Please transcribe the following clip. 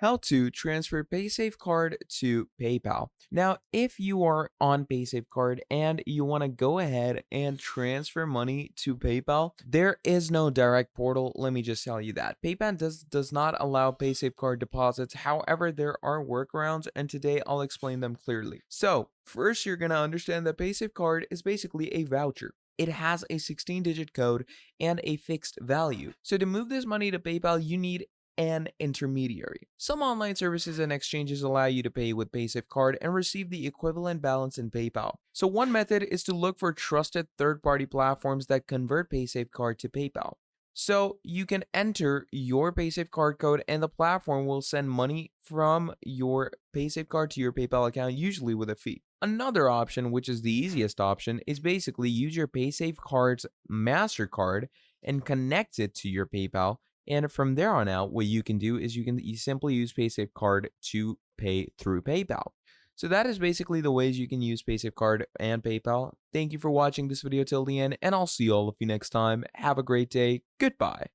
how to transfer Paysafecard to PayPal. Now, if you are on Paysafecard and you want to go ahead and transfer money to PayPal, there is no direct portal. Let me just tell you that. PayPal does not allow Paysafecard deposits. However, there are workarounds, and today I'll explain them clearly. So, first, you're going to understand that Paysafecard is basically a voucher. It has a 16-digit code and a fixed value. So to move this money to PayPal, you need an intermediary. Some online services and exchanges allow you to pay with Paysafecard and receive the equivalent balance in PayPal. So one method is to look for trusted third-party platforms that convert Paysafecard to PayPal. So you can enter your Paysafecard code and the platform will send money from your Paysafecard to your PayPal account, usually with a fee. Another option, which is the easiest option, is basically use your Paysafecard's MasterCard and connect it to your PayPal. And from there on out, what you can do is you simply use Paysafecard to pay through PayPal. So that is basically the ways you can use Paysafecard and PayPal. Thank you for watching this video till the end, and I'll see all of you next time. Have a great day. Goodbye.